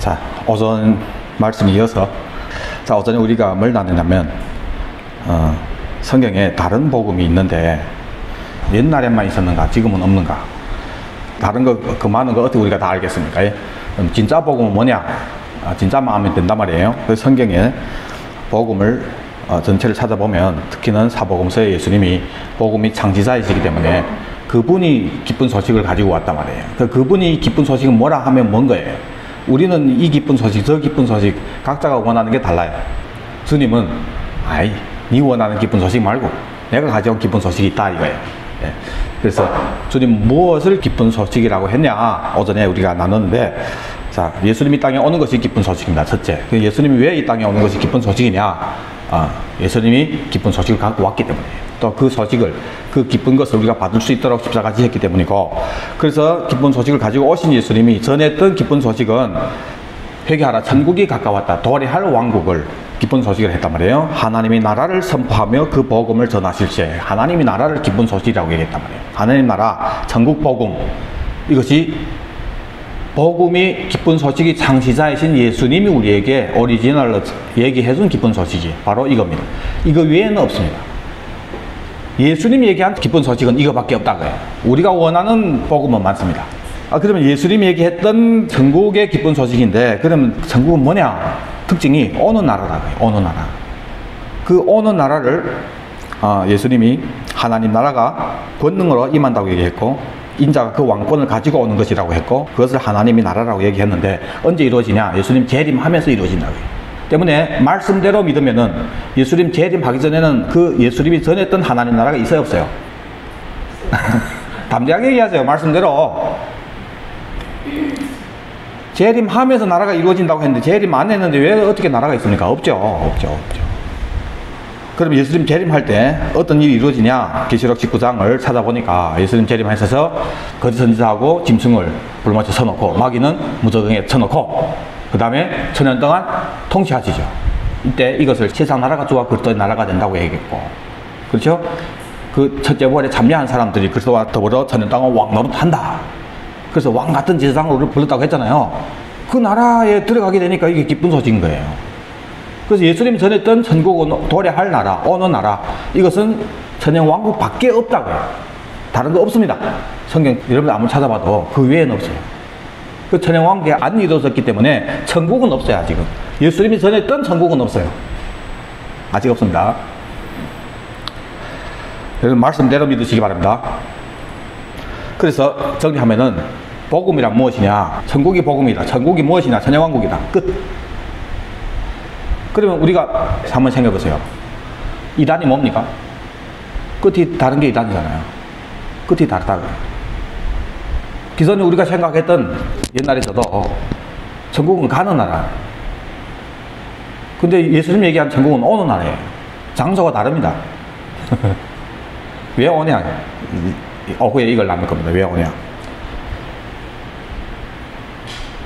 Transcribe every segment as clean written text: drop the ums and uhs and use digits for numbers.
자, 오전 말씀 이어서, 자, 오전에 우리가 뭘 나누냐면, 성경에 다른 복음이 있는데, 옛날에만 있었는가, 지금은 없는가? 다른 거, 그 많은 거 어떻게 우리가 다 알겠습니까? 예? 그럼 진짜 복음은 뭐냐? 진짜 마음에 든단 말이에요. 그 성경에 복음을 전체를 찾아보면, 특히는 사복음서에 예수님이 복음이 창시자이시기 때문에 그분이 기쁜 소식을 가지고 왔단 말이에요. 그분이 기쁜 소식은 뭐라 하면 뭔 거예요? 우리는 이 기쁜 소식, 저 기쁜 소식, 각자가 원하는 게 달라요. 주님은, 아이, 네 원하는 기쁜 소식 말고 내가 가져온 기쁜 소식이 있다 이거예요. 예. 그래서 주님 무엇을 기쁜 소식이라고 했냐? 오전에 우리가 나눴는데, 자, 예수님이 땅에 오는 것이 기쁜 소식입니다. 첫째. 예수님이 왜 이 땅에 오는 것이 기쁜 소식이냐? 예수님이 기쁜 소식을 갖고 왔기 때문이에요. 또 그 소식을, 그 기쁜 것을 우리가 받을 수 있도록 십자가 지셨기 때문이고, 그래서 기쁜 소식을 가지고 오신 예수님이 전했던 기쁜 소식은 회개하라, 천국이 가까웠다, 도래할 왕국을 기쁜 소식을 했단 말이에요. 하나님이 나라를 선포하며 그 복음을 전하실 때 하나님이 나라를 기쁜 소식이라고 얘기했단 말이에요. 하나님 나라, 천국 복음, 이것이 복음이 기쁜 소식이 창시자이신 예수님이 우리에게 오리지널로 얘기해준 기쁜 소식이 바로 이겁니다. 이거 외에는 없습니다. 예수님이 얘기한 기쁜 소식은 이거밖에 없다고요. 우리가 원하는 복음은 많습니다. 그러면 예수님이 얘기했던 천국의 기쁜 소식인데, 그러면 천국은 뭐냐? 특징이 오는 나라라고요. 오는 나라. 그 오는 나라를 예수님이 하나님 나라가 권능으로 임한다고 얘기했고, 인자가 그 왕권을 가지고 오는 것이라고 했고, 그것을 하나님이 나라라고 얘기했는데, 언제 이루어지냐? 예수님 재림하면서 이루어진다고요. 때문에 말씀대로 믿으면은 예수님 재림하기 전에는 그 예수님이 전했던 하나님 나라가 있어요, 없어요? 담대하게 얘기하세요. 말씀대로. 재림하면서 나라가 이루어진다고 했는데 재림 안 했는데 왜 어떻게 나라가 있습니까? 없죠. 없죠. 그럼 예수님 재림할 때 어떤 일이 이루어지냐? 계시록 19장을 찾아보니까 예수님 재림하셔서 거짓 선지자하고 짐승을 불못에 쳐놓고 마귀는 무저갱에 쳐놓고 그 다음에 천년 동안 통치하시죠. 이때 이것을 세상 나라가 좋아 그리스도의 나라가 된다고 얘기했고, 그렇죠? 그 첫째 부활에 참여한 사람들이 그리스도와 더불어 천년 동안 왕 노릇한다. 그래서 왕 같은 제사장으로 불렀다고 했잖아요. 그 나라에 들어가게 되니까 이게 기쁜 소식인 거예요. 그래서 예수님이 전했던 천국은 도래할 나라, 오는 나라, 이것은 천년 왕국 밖에 없다고요. 다른 거 없습니다. 성경 여러분 아무리 찾아봐도 그 외에는 없어요. 그 천년 왕국에 안 이루어졌기 때문에 천국은 없어요. 아직은 예수님이 전했던 천국은 없어요. 아직 없습니다. 여러분 말씀대로 믿으시기 바랍니다. 그래서 정리하면은 복음이란 무엇이냐? 천국이 복음이다. 천국이 무엇이냐? 천년 왕국이다. 끝. 그러면 우리가 한번 생각해 보세요. 이단이 뭡니까? 끝이 다른 게 이단이잖아요. 끝이 다르다고요. 기존에 우리가 생각했던 옛날에서도 천국은 가는 나라. 근데 예수님 얘기한 천국은 오는 나라예요. 장소가 다릅니다. 왜 오냐? 오후에 이걸 나눌 겁니다. 왜 오냐?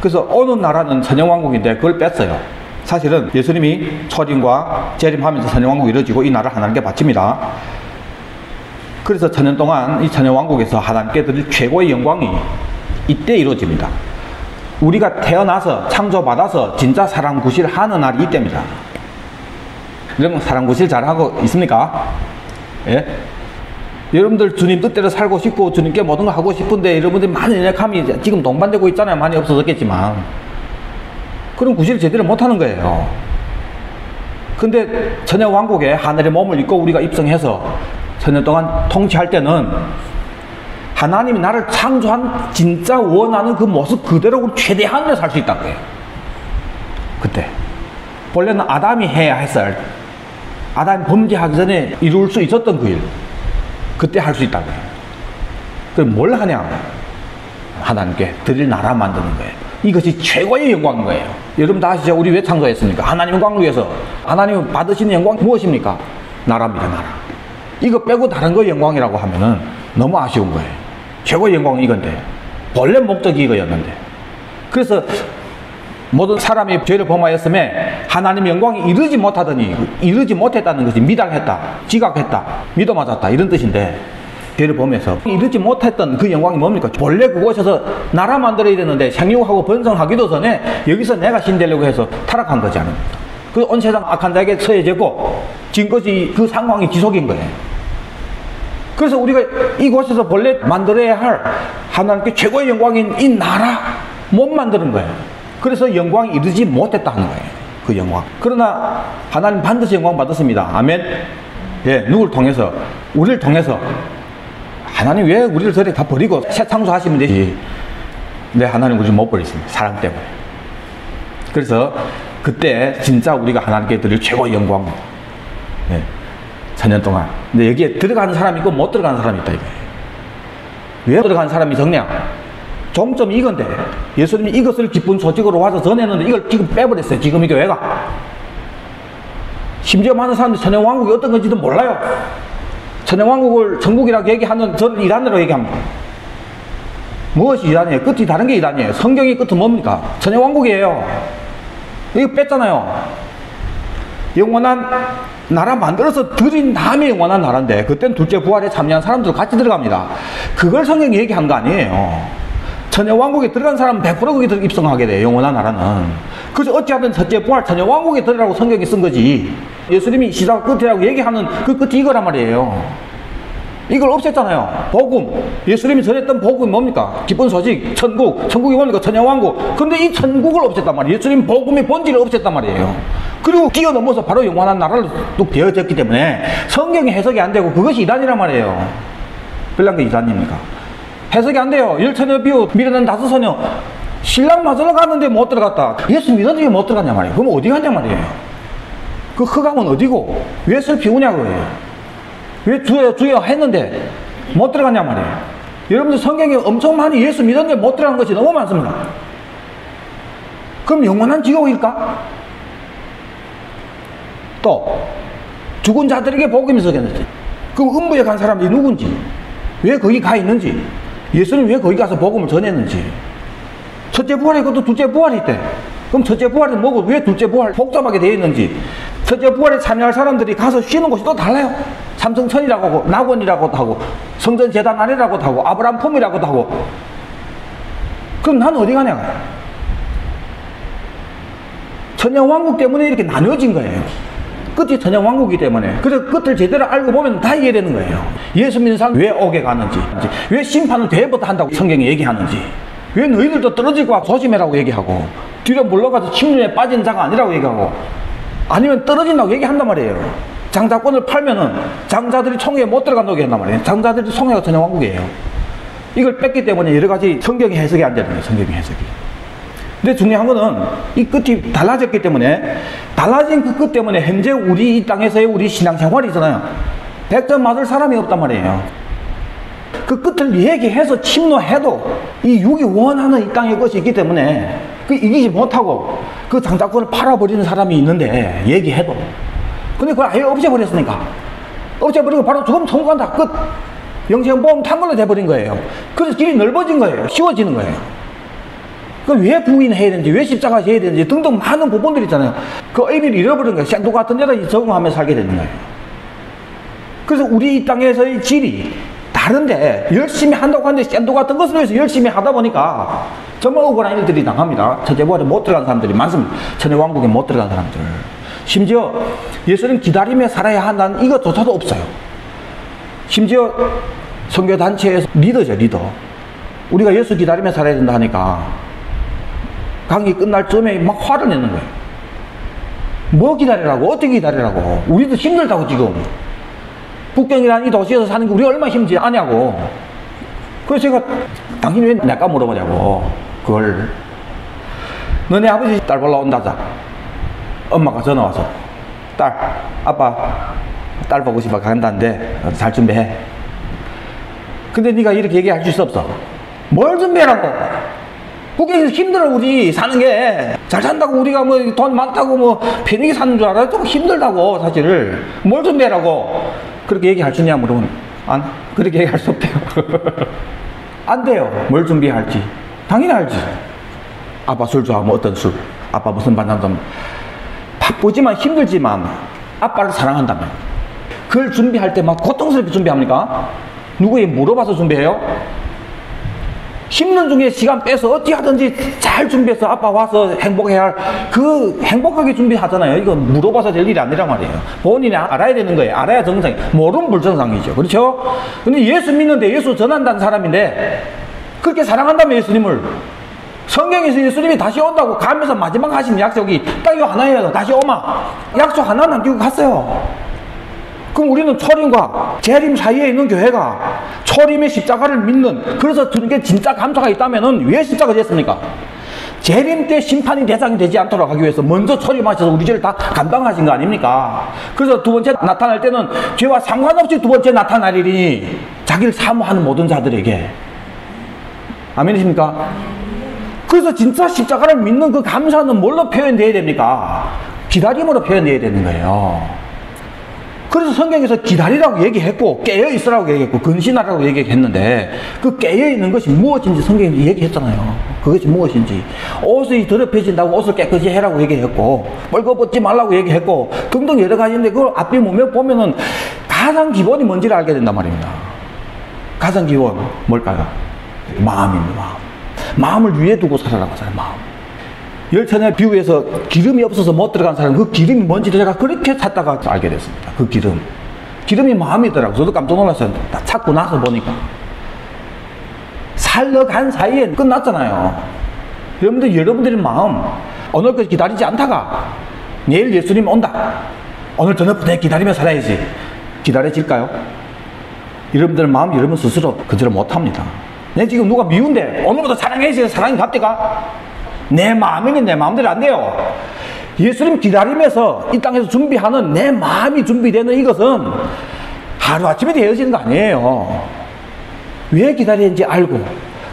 그래서 오는 나라는 천년왕국인데 그걸 뺐어요. 사실은 예수님이 초림과 재림하면서 천년왕국이 이루어지고 이 나라를 하나님께 바칩니다. 그래서 천년 동안 이 천년왕국에서 하나님께 드릴 최고의 영광이 이때 이루어집니다. 우리가 태어나서 창조받아서 진짜 사람 구실 하는 날이 이때입니다. 여러분 사람 구실 잘하고 있습니까? 예? 여러분들 주님 뜻대로 살고 싶고 주님께 모든 거 하고 싶은데 여러분들이 많이 연약함이 지금 동반되고 있잖아요. 많이 없어졌겠지만 그럼 구실을 제대로 못하는 거예요. 근데 천년왕국에 하늘의 몸을 입고 우리가 입성해서 천년 동안 통치할 때는 하나님이 나를 창조한 진짜 원하는 그 모습 그대로 최대한으로 살 수 있다는 거예요. 그때 원래는 아담이 해야 했어요. 아담이 범죄하기 전에 이룰 수 있었던 그 일 그때 할 수 있다는 거예요. 그럼 뭘 하냐? 하나님께 드릴 나라 만드는 거예요. 이것이 최고의 영광인 거예요. 여러분 다 아시죠? 우리 왜 창조했습니까? 하나님 영광을 위해서. 하나님 받으시는 영광 무엇입니까? 나라입니다. 나라. 이거 빼고 다른 거 영광이라고 하면은 너무 아쉬운 거예요. 최고의 영광은 이건데 본래 목적이 이거였는데, 그래서 모든 사람이 죄를 범하였음에 하나님의 영광이 이르지 못하더니, 이르지 못했다는 것이 미달했다, 지각했다, 믿어맞았다 이런 뜻인데, 뒤를 보면서 이루지 못했던 그 영광이 뭡니까? 본래 그곳에서 나라 만들어야 되는데 생육하고 번성하기도 전에 여기서 내가 신 되려고 해서 타락한 거지 않습니까? 그 온 세상 악한 자에게 처해졌고 지금까지 그 상황이 지속인 거예요. 그래서 우리가 이곳에서 본래 만들어야 할 하나님께 최고의 영광인 이 나라 못 만드는 거예요. 그래서 영광이 이루지 못했다 하는 거예요. 그 영광. 그러나 하나님 반드시 영광 받았습니다. 아멘. 예, 누굴 통해서? 우리를 통해서. 하나님 왜 우리를 저리 다 버리고 새 창조하시면 되지? 네, 하나님 우리 못 버리십니다. 사랑 때문에. 그래서 그때 진짜 우리가 하나님께 드릴 최고의 영광. 예, 4년 동안. 근데 여기에 들어가는 사람이 있고 못 들어가는 사람이 있다 이거예요. 왜 들어가는 사람이 적냐? 종점이 이건데 예수님이 이것을 기쁜 소식으로 와서 전했는데 이걸 지금 빼버렸어요. 지금 이 교회가. 심지어 많은 사람들이 천년왕국이 어떤 건지도 몰라요. 천년왕국을 천국이라고 얘기하는 저는 이단으로 얘기합니다. 무엇이 이단이에요? 끝이 다른 게 이단이에요. 성경의 끝은 뭡니까? 천년왕국이에요. 이거 뺐잖아요. 영원한 나라 만들어서 드린 다음에 영원한 나라인데 그때는 둘째 부활에 참여한 사람들 같이 들어갑니다. 그걸 성경이 얘기한 거 아니에요. 천년왕국에 들어간 사람은 100% 거기 입성하게 돼요. 영원한 나라는. 그래서 어찌하든 첫째 부활 천년왕국에 들어가라고 성경이 쓴 거지. 예수님이 시작 끝이라고 얘기하는 그 끝이 이거란 말이에요. 이걸 없앴잖아요. 복음. 예수님이 전했던 복음이 뭡니까? 기쁜 소식, 천국. 천국이 뭡니까? 천년왕국. 근데 이 천국을 없앴단 말이에요. 예수님 복음의 본질을 없앴단 말이에요. 그리고 뛰어넘어서 바로 영원한 나라를 또 되어졌기 때문에 성경이 해석이 안 되고 그것이 이단이란 말이에요. 별난 게 이단입니까? 해석이 안 돼요. 열처녀 비유, 미련한 다섯 소녀. 신랑 맞으러 갔는데 못 들어갔다. 예수 믿었는데 못 들어갔냐 말이에요. 그럼 어디 갔냐 말이에요. 그 흑암은 어디고? 왜 슬피 우냐고요. 왜 주여 했는데 못 들어갔냐 말이에요. 여러분들 성경에 엄청 많이 예수 믿었는데 못 들어간 것이 너무 많습니다. 그럼 영원한 지옥일까? 또 죽은 자들에게 복음이 서겠는지. 그럼 음부에 간 사람들이 누군지, 왜 거기 가 있는지, 예수님 왜 거기 가서 복음을 전했는지. 첫째 부활이 있고 또 둘째 부활이 있대. 그럼 첫째 부활은 뭐고 왜 둘째 부활 복잡하게 되어 있는지. 첫째 부활에 참여할 사람들이 가서 쉬는 곳이 또 달라요. 삼성천이라고 하고 낙원이라고도 하고 성전재단 아래라고도 하고 아브라함 폼이라고도 하고. 그럼 난 어디 가냐. 천년왕국 때문에 이렇게 나뉘어진 거예요. 끝이 천년왕국이기 때문에. 그래서 끝을 제대로 알고 보면 다 이해되는 거예요. 예수 믿는 사람 왜 옥에 가는지, 왜 심판을 대부터 한다고 성경이 얘기하는지, 왜 너희들도 떨어지고 조심해라고 얘기하고, 뒤로 물러가서 침륜에 빠진 자가 아니라고 얘기하고, 아니면 떨어진다고 얘기한단 말이에요. 장자권을 팔면은 장자들이 총회에 못 들어간다고 얘기한단 말이에요. 장자들이 총회가 천년왕국이에요. 이걸 뺐기 때문에 여러 가지 성경이 해석이 안 되는 거예요. 성경이 해석이. 근데 중요한 거는 이 끝이 달라졌기 때문에, 달라진 그 끝 때문에 현재 우리 이 땅에서의 우리 신앙생활이 있잖아요. 100점 맞을 사람이 없단 말이에요. 그 끝을 얘기해서 침노해도 이 육이 원하는 이 땅의 것이 있기 때문에 그 이기지 못하고 그 장자권을 팔아버리는 사람이 있는데, 얘기해도. 근데 그걸 아예 없애버렸으니까. 없애버리고 바로 죽으면 천국 간다. 끝. 영생보험 탄 걸로 돼버린 거예요. 그래서 길이 넓어진 거예요. 쉬워지는 거예요. 그 왜 부인해야 되는지, 왜 십자가 해야 되는지 등등 많은 부분들이 있잖아요. 그 의미를 잃어버린 거예요. 생도 같은 데다 적응하며 살게 되는 거예요. 그래서 우리 이 땅에서의 질이 다른데 열심히 한다고 하는데 샌도 같은 것을 위해서 열심히 하다 보니까 정말 억울한 일들이 당합니다. 첫째 부활에 못 들어간 사람들이 많습니다. 천년왕국에 못 들어간 사람들. 심지어 예수님 기다리며 살아야 한다는 이것조차도 없어요. 심지어 선교단체에서 리더죠, 리더. 우리가 예수 기다리며 살아야 된다 하니까 강의 끝날 쯤에 막 화를 내는 거예요. 뭐 기다리라고? 어떻게 기다리라고? 우리도 힘들다고 지금. 북경이라는 이 도시에서 사는 게 우리가 얼마나 힘들지 아냐고. 그래서 제가 당신 왜 내가 물어보냐고. 그걸. 너네 아버지 딸 보러 온다자. 엄마가 전화 와서 딸, 아빠 딸 보고 싶어 간다는데 잘 준비해. 근데 네가 이렇게 얘기할 수 없어. 뭘 준비하라고? 북경에서 힘들어. 우리 사는 게 잘 산다고 우리가 뭐 돈 많다고 뭐 편하게 사는 줄 알아요? 좀 힘들다고. 사실을 뭘 준비하라고 그렇게 얘기할 수 있냐 물어보면 안, 그렇게 얘기할 수 없대요. 안 돼요. 뭘 준비할지 당연히 알지. 아빠 술 좋아하면 어떤 술, 아빠 무슨 반찬, 바쁘지만 힘들지만 아빠를 사랑한다면 그걸 준비할 때 막 고통스럽게 준비합니까? 누구에게 물어봐서 준비해요? 힘든 중에 시간 빼서 어찌하든지 잘 준비해서 아빠 와서 행복해야 할, 그 행복하게 준비하잖아요. 이건 물어봐서 될 일이 아니란 말이에요. 본인이 알아야 되는 거예요. 알아야 정상이. 모르면 불정상이죠. 그렇죠? 근데 예수 믿는데 예수 전한다는 사람인데 그렇게 사랑한다면 예수님을, 성경에서 예수님이 다시 온다고 가면서 마지막 하신 약속이 딱 이거 하나예요. 다시 오마. 약속 하나 남기고 갔어요. 그럼 우리는 초림과 재림 사이에 있는 교회가 초림의 십자가를 믿는, 그래서 드는 게 진짜 감사가 있다면은 왜 십자가 됐습니까? 재림 때 심판이 대상이 되지 않도록 하기 위해서 먼저 초림하셔서 우리 죄를 다 감당하신 거 아닙니까? 그래서 두 번째 나타날 때는 죄와 상관없이 두 번째 나타나리니 자기를 사모하는 모든 자들에게. 아멘이십니까? 그래서 진짜 십자가를 믿는 그 감사는 뭘로 표현되어야 됩니까? 기다림으로 표현되어야 되는 거예요. 그래서 성경에서 기다리라고 얘기했고 깨어있으라고 얘기했고 근신하라고 얘기했는데, 그 깨어있는 것이 무엇인지 성경이 얘기했잖아요. 그것이 무엇인지. 옷이 더럽혀진다고 옷을 깨끗이 해라고 얘기했고, 뻘거벗지 말라고 얘기했고 등등 여러 가지인데, 그걸 앞뒤 보면은 가장 기본이 뭔지를 알게 된단 말입니다. 가장 기본 뭘까요? 마음입니다. 마음을 위에 두고 살아라고 하잖아요. 마음. 열천에 비유해서 기름이 없어서 못 들어간 사람, 그 기름이 뭔지를 제가 그렇게 찾다가 알게 됐습니다. 그 기름이 마음이더라고요. 저도 깜짝 놀랐어요. 다 찾고 나서 보니까 살러간 사이에 끝났잖아요. 여러분들의 마음, 오늘까지 기다리지 않다가 내일 예수님 온다, 오늘 저녁부터 기다리며 살아야지, 기다려질까요? 여러분들 마음 여러분 스스로 그대로 못합니다. 내 지금 누가 미운데 오늘부터 사랑해야지, 사랑이 갑니까? 내 마음이니 내 마음대로 안 돼요. 예수님 기다리면서 이 땅에서 준비하는 내 마음이 준비되는 이것은 하루아침에 되어지는 거 아니에요. 왜 기다리는지 알고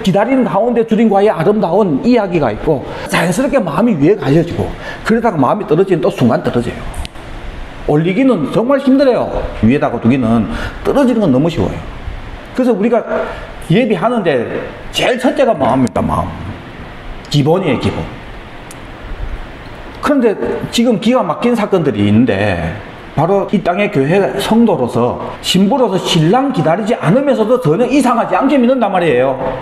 기다리는 가운데 주님과의 아름다운 이야기가 있고 자연스럽게 마음이 위에 가려지고, 그러다가 마음이 떨어지는 또 순간 떨어져요. 올리기는 정말 힘들어요. 위에다가 두기는, 떨어지는 건 너무 쉬워요. 그래서 우리가 예비하는데 제일 첫째가 마음입니다. 마음. 기본이에요, 기본. 그런데 지금 기가 막힌 사건들이 있는데, 바로 이 땅의 교회 성도로서, 신부로서 신랑 기다리지 않으면서도 전혀 이상하지 않게 믿는단 말이에요.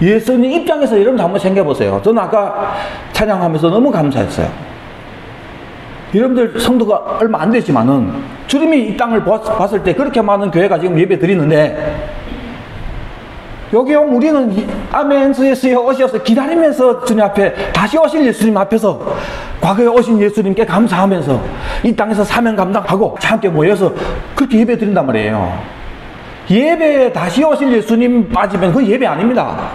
예수님 입장에서 여러분 한번 생각해보세요. 저는 아까 찬양하면서 너무 감사했어요. 여러분들 성도가 얼마 안 되지만은 주님이 이 땅을 봤을 때 그렇게 많은 교회가 지금 예배 드리는데, 여기 오면 우리는 아멘 주여 오셔서 기다리면서 주님 앞에 다시 오실 예수님 앞에서 과거에 오신 예수님께 감사하면서 이 땅에서 사명 감당하고 함께 모여서 그렇게 예배 드린단 말이에요. 예배에 다시 오실 예수님 빠지면 그 예배 아닙니다.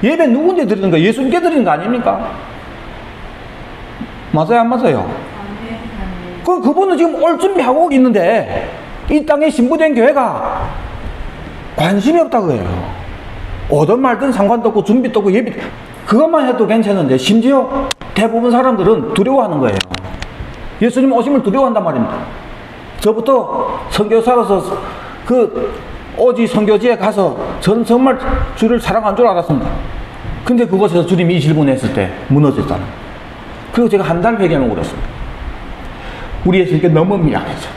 예배 누군데 드리는 거예요? 예수님께 드리는 거 아닙니까? 맞아요, 안 맞아요? 그분은 지금 올 준비하고 있는데 이 땅에 신부된 교회가 관심이 없다고 해요. 오든 말든 상관도 없고 준비도 없고 예비, 그것만 해도 괜찮은데 심지어 대부분 사람들은 두려워하는 거예요. 예수님 오심을 두려워한단 말입니다. 저부터 선교사로서 그 오지 선교지에 가서 전 정말 주를 사랑한 줄 알았습니다. 근데 그곳에서 주님이 이 질문했을 때 무너졌잖아요. 그리고 제가 한 달 회개를 울었습니다. 우리 예수님께 너무 미안해서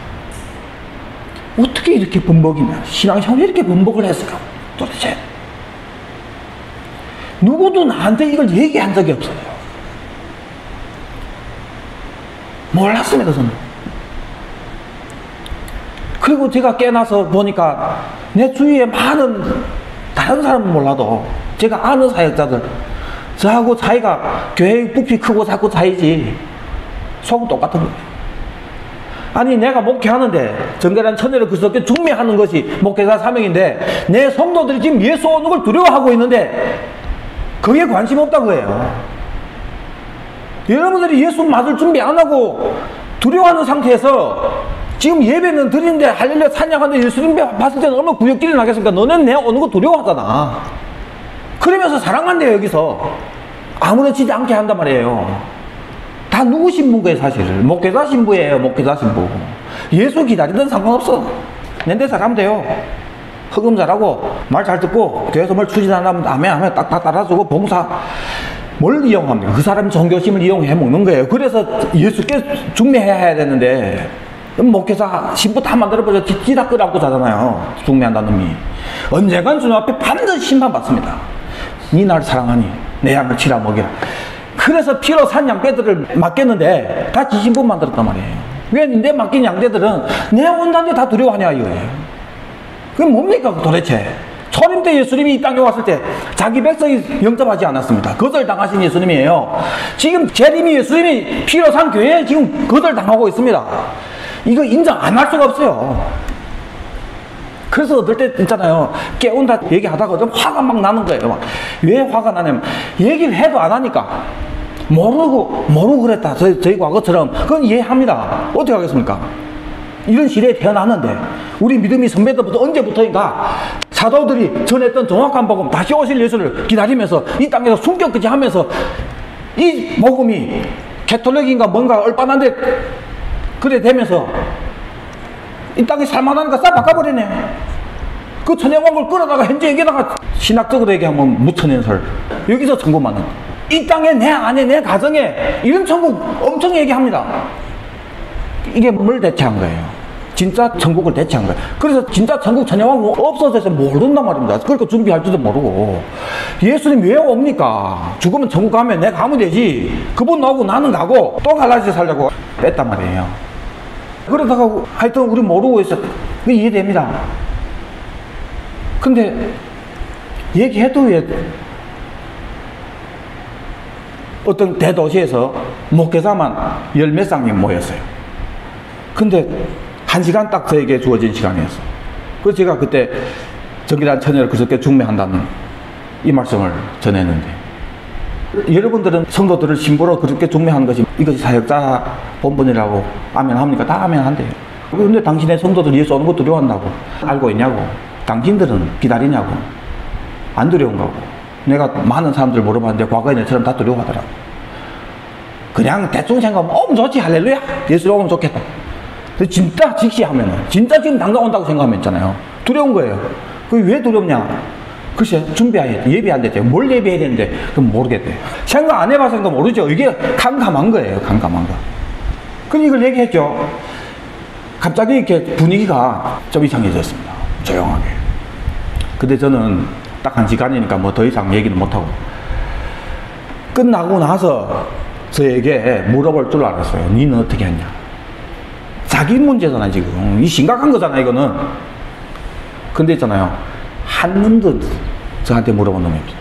어떻게 이렇게 번복이냐, 신앙생활 이렇게 번복을 했을까 도대체. 누구도 나한테 이걸 얘기한 적이 없어요. 몰랐습니다, 저는. 그리고 제가 깨나서 보니까 내 주위에 많은 다른 사람은 몰라도 제가 아는 사역자들, 저하고 차이가 교회 부피 크고 작고 차이지 속은 똑같은 거예요. 아니 내가 목회하는데 정결한 천혜를 그리스도께 중매하는 것이 목회자 사명인데 내 성도들이 지금 예수 오는 걸 두려워하고 있는데 그게 관심 없다고 해요. 여러분들이 예수 맞을 준비 안 하고 두려워하는 상태에서 지금 예배는 드리는데 할렐루야 찬양하는데 예수님 봤을 때는 얼마나 구역질이 나겠습니까? 너는 내 오는 거 두려워하잖아. 그러면서 사랑한대요. 여기서 아무렇지도 않게 한단 말이에요. 다 누구 신부인 거예요, 사실. 목회자 신부예요, 목회자 신부. 예수 기다리든 상관없어. 내 데서 가면 돼요. 흑음 잘하고 말 잘 듣고 교회에서 뭘 추진하려면 아멘 하면 딱딱 따라주고 봉사. 뭘 이용합니까? 그 사람이 종교심을 이용해 먹는 거예요. 그래서 예수께 중매해야 되는데 목회자 신부 다 만들어버려 지다 끌어안고 자잖아요. 중매한다는 놈이. 언젠간 주님 앞에 반드시 심판받습니다. 니 날 사랑하니 내 양을 치라 먹이라. 그래서 피로 산 양떼들을 맡겼는데 다 지 신부 만들었단 말이에요. 왜 내 맡긴 양떼들은 내 온다는데 다 두려워하냐 이거예요. 그게 뭡니까 도대체. 초림 때 예수님이 이 땅에 왔을 때 자기 백성이 영접하지 않았습니다. 거절당하신 예수님이에요. 지금 재림이 예수님이 피로 산 교회에 지금 거절당하고 있습니다. 이거 인정 안 할 수가 없어요. 그래서 어떨 때 있잖아요. 깨운다 얘기하다가 좀 화가 막 나는 거예요. 왜 화가 나냐면 얘기를 해도 안 하니까. 모르고 그랬다. 저희 과거처럼. 그건 이해합니다. 어떻게 하겠습니까? 이런 시대에 태어났는데 우리 믿음이 선배들부터 언제부터인가 사도들이 전했던 정확한 복음 다시 오실 예수를 기다리면서 이 땅에서 순교까지 하면서 이 복음이 캐톨릭인가 뭔가 얼빠난데 그래 되면서 이 땅에 살만하니까 싹 바꿔버리네. 그 천연왕국을 끌어다가 현재 여기다가 신학적으로 얘기하면 무천연설. 여기서 천국 만든. 이 땅에 내 안에 내 가정에 이런 천국 엄청 얘기합니다. 이게 뭘 대체한 거예요? 진짜 천국을 대체한 거예요. 그래서 진짜 천국 천연왕국 없어져서 모른단 말입니다. 그러니까 준비할 줄도 모르고. 예수님 왜 옵니까? 죽으면 천국 가면 내가 가면 되지. 그분 나오고 나는 가고 또 갈라져 살려고 뺐단 말이에요. 그러다가 하여튼 우리 모르고 있어. 이해됩니다. 근데 얘기해도 왜 어떤 대도시에서 목회자만 열 몇 쌍이 모였어요. 근데 1시간 딱 저에게 주어진 시간이었어요. 그래서 제가 그때 정결한 처녀를 그저께 중매한다는 이 말씀을 전했는데, 여러분들은 성도들을 신부로 그렇게 중매하는 것이 이것이 사역자 본분이라고 아멘합니까? 다 아멘한대요. 그런데 당신의 성도들이 예수 오는 거 두려워한다고 알고 있냐고. 당신들은 기다리냐고. 안 두려운가고. 내가 많은 사람들 물어봤는데 과거에 내처럼 다 두려워하더라고. 그냥 대충 생각하면 오면 좋지, 할렐루야, 예수 오면 좋겠다. 진짜 직시하면은, 진짜 지금 당장 온다고 생각하면 있잖아요. 두려운 거예요. 그게 왜 두렵냐? 글쎄, 예배 안 됐대요. 뭘 예배해야 되는데, 그럼 모르겠대요. 생각 안 해봐서 그런 거 모르죠. 이게 캄캄한 거예요, 캄캄한 거. 그럼 이걸 얘기했죠. 갑자기 이렇게 분위기가 좀 이상해졌습니다. 조용하게. 근데 저는 딱 1시간이니까 뭐 더 이상 얘기는 못하고. 끝나고 나서 저에게 물어볼 줄 알았어요. 니는 어떻게 했냐? 자기 문제잖아, 지금. 이 심각한 거잖아, 이거는. 근데 있잖아요. 한 놈도 저한테 물어본 놈이 없어요.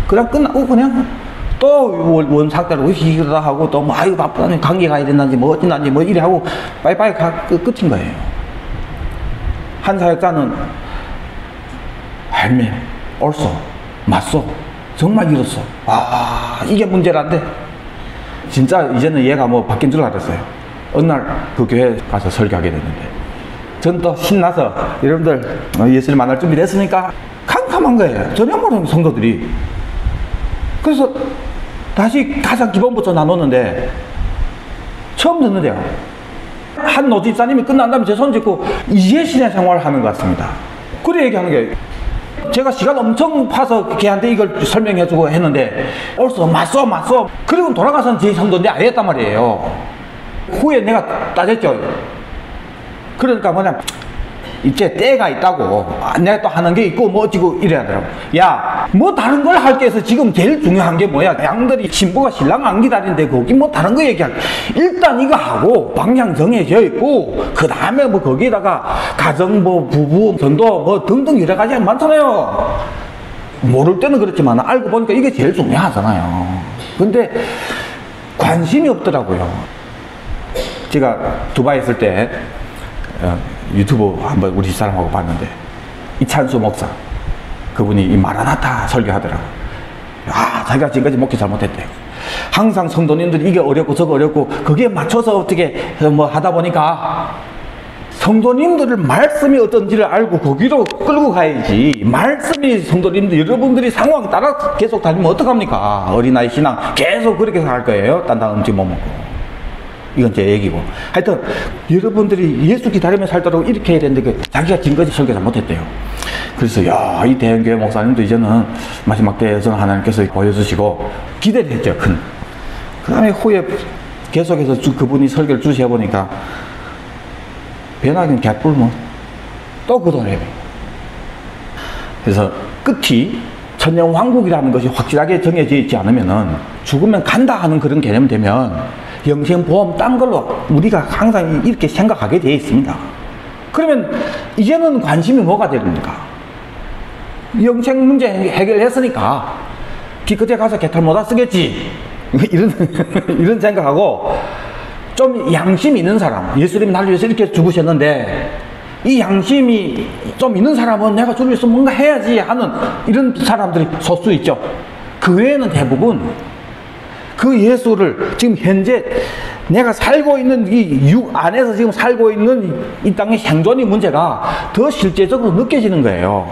그냥 끝나고 그냥 또 원상대로 히히다 하고 또 뭐 아유 바쁘다니 관계 가야 된다는지 뭐 어찌난지 뭐 이래 하고 빠이빠이 끝인 거예요. 한 사역자는 할매, 옳소, 맞소, 정말 이렇소. 아, 이게 문제란데. 진짜 이제는 얘가 뭐 바뀐 줄 알았어요. 어느 날 그 교회 가서 설교하게 됐는데, 전 또 신나서 여러분들 예수님 만날 준비 됐으니까 캄캄한 거예요. 전혀 모르는 성도들이. 그래서 다시 가장 기본부터 나눴는데 처음 듣는데요. 한 노집사님이 끝난 다음에 제 손 짚고 이제 신앙생활을 하는 것 같습니다. 그래 얘기하는 게, 제가 시간 엄청 파서 걔한테 이걸 설명해주고 했는데 옳소, 맞소. 그리고 돌아가서는 제 성도인데 안 했단 말이에요. 후에 내가 따졌죠. 그러니까 뭐냐, 이제 때가 있다고. 내가 또 하는 게 있고 뭐 어찌고 이래 하더라고. 야, 뭐 다른 걸 할 게 있어. 지금 제일 중요한 게 뭐야? 양들이 신부가 신랑 안 기다리는데 거기 뭐 다른 거 얘기할. 일단 이거 하고 방향 정해져 있고 그 다음에 뭐 거기다가 가정 뭐 부부 전도 뭐 등등 여러 가지 많잖아요. 모를 때는 그렇지만 알고 보니까 이게 제일 중요하잖아요. 근데 관심이 없더라고요. 제가 두바이 있을 때 유튜브 한번 우리 집사람하고 봤는데, 이찬수 목사, 그분이 이 마라나타 설교하더라고. 아, 자기가 지금까지 목회 잘못했대. 항상 성도님들이 이게 어렵고 저거 어렵고 거기에 맞춰서 어떻게 뭐 하다 보니까 성도님들을 말씀이 어떤지를 알고 거기로 끌고 가야지. 말씀이 성도님들, 여러분들이 상황 따라 계속 다니면 어떡합니까? 어린아이 신앙 계속 그렇게 갈 거예요. 딴딴 음식 못 먹고. 이건 제 얘기고. 하여튼 여러분들이 예수 기다리며 살도록 이렇게 해야 되는데 자기가 지금까지 설교 잘못했대요. 그래서 야, 이 대형교회 목사님도 이제는 마지막 때에서는 하나님께서 보여주시고 기대를 했죠. 그 다음에 후에 계속해서 그분이 설교를 주시해 보니까 변하긴 개뿔 또 그 돈을 해요. 그래서 끝이 천년왕국이라는 것이 확실하게 정해져 있지 않으면은 죽으면 간다 하는 그런 개념 되면 영생보험 딴 걸로 우리가 항상 이렇게 생각하게 되어 있습니다. 그러면 이제는 관심이 뭐가 됩니까? 영생 문제 해결했으니까 기껏해 가서 개털 못다 쓰겠지. 이런 생각하고 좀 양심 있는 사람, 예수님이 나를 위해서 이렇게 죽으셨는데 이 양심이 좀 있는 사람은 내가 주를 위해서 뭔가 해야지 하는 이런 사람들이 소수 있죠. 그 외에는 대부분 그 예수를 지금 현재 내가 살고 있는 이 육 안에서 지금 살고 있는 이 땅의 생존의 문제가 더 실제적으로 느껴지는 거예요.